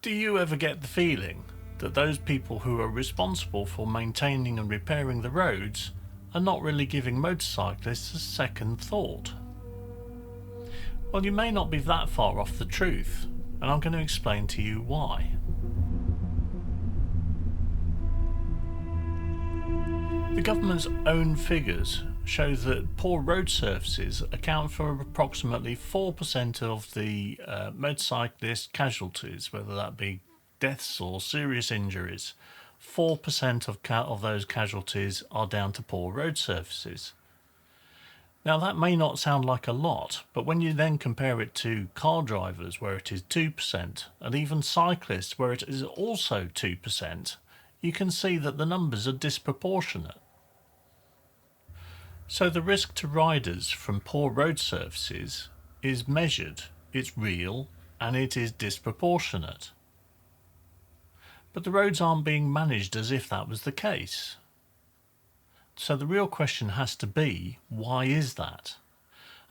Do you ever get the feeling that those people who are responsible for maintaining and repairing the roads are not really giving motorcyclists a second thought? Well, you may not be that far off the truth, and I'm going to explain to you why. The government's own figures show that poor road surfaces account for approximately 4% of the motorcyclist casualties, whether that be deaths or serious injuries. 4% of those casualties are down to poor road surfaces. Now that may not sound like a lot, but when you then compare it to car drivers, where it is 2%, and even cyclists, where it is also 2%, you can see that the numbers are disproportionate. So the risk to riders from poor road surfaces is measured, it's real, and it is disproportionate. But the roads aren't being managed as if that was the case. So the real question has to be, why is that?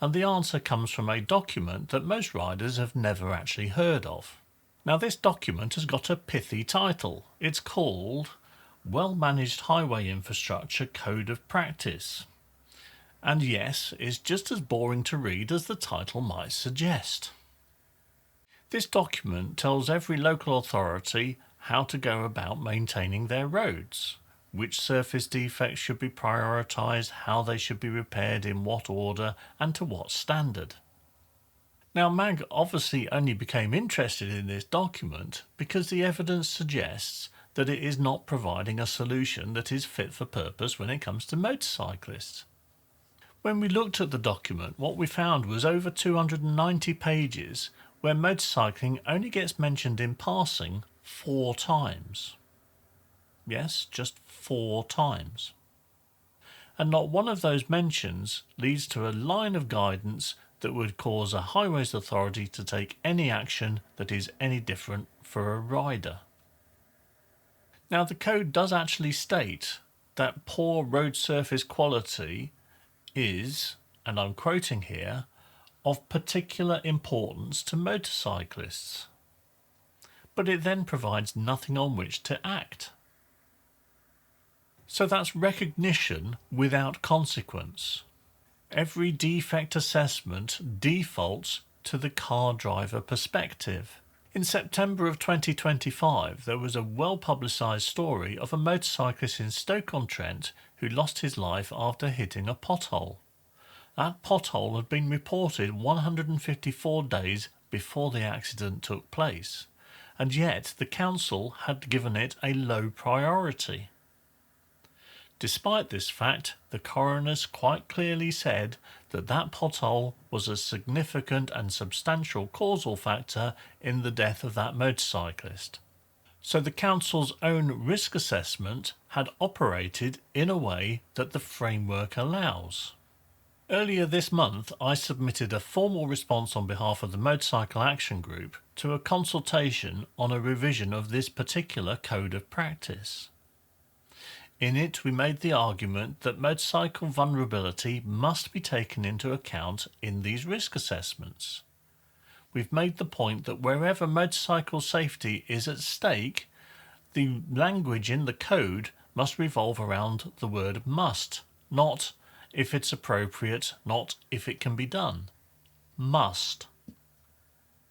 And the answer comes from a document that most riders have never actually heard of. Now this document has got a pithy title. It's called Well-Managed Highway Infrastructure Code of Practice. And yes, it's just as boring to read as the title might suggest. This document tells every local authority how to go about maintaining their roads, which surface defects should be prioritised, how they should be repaired, in what order, and to what standard. Now, MAG obviously only became interested in this document because the evidence suggests that it is not providing a solution that is fit for purpose when it comes to motorcyclists. When we looked at the document, what we found was over 290 pages where motorcycling only gets mentioned in passing 4 times. Yes, just 4 times. And not one of those mentions leads to a line of guidance that would cause a highways authority to take any action that is any different for a rider. Now, the code does actually state that poor road surface quality is, and I'm quoting here, of particular importance to motorcyclists. But it then provides nothing on which to act. So that's recognition without consequence. Every defect assessment defaults to the car driver perspective. In September of 2025, there was a well-publicised story of a motorcyclist in Stoke-on-Trent who lost his life after hitting a pothole. That pothole had been reported 154 days before the accident took place, and yet the council had given it a low priority. Despite this fact, the coroners quite clearly said that that pothole was a significant and substantial causal factor in the death of that motorcyclist. So the council's own risk assessment had operated in a way that the framework allows. Earlier this month, I submitted a formal response on behalf of the Motorcycle Action Group to a consultation on a revision of this particular code of practice. In it, we made the argument that motorcycle vulnerability must be taken into account in these risk assessments. We've made the point that wherever motorcycle safety is at stake, the language in the code must revolve around the word must, not if it's appropriate, not if it can be done. Must.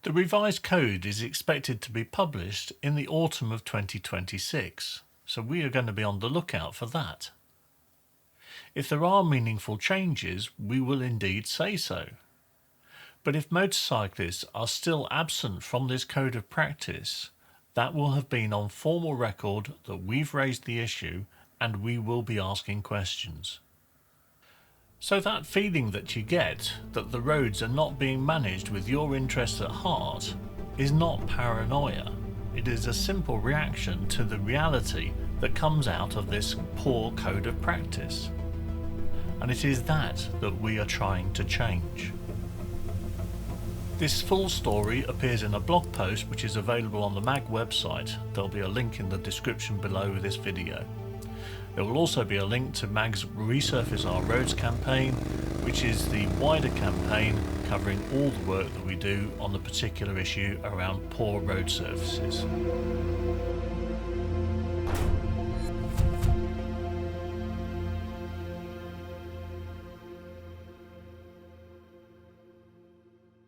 The revised code is expected to be published in the autumn of 2026. So we are going to be on the lookout for that. If there are meaningful changes, we will indeed say so. But if motorcyclists are still absent from this code of practice, that will have been on formal record that we've raised the issue and we will be asking questions. So that feeling that you get that the roads are not being managed with your interests at heart is not paranoia. It is a simple reaction to the reality that comes out of this poor code of practice. And it is that we are trying to change. This full story appears in a blog post which is available on the MAG website. There'll be a link in the description below this video. There will also be a link to MAG's Resurface Our Roads campaign, which is the wider campaign covering all the work that we do on the particular issue around poor road surfaces.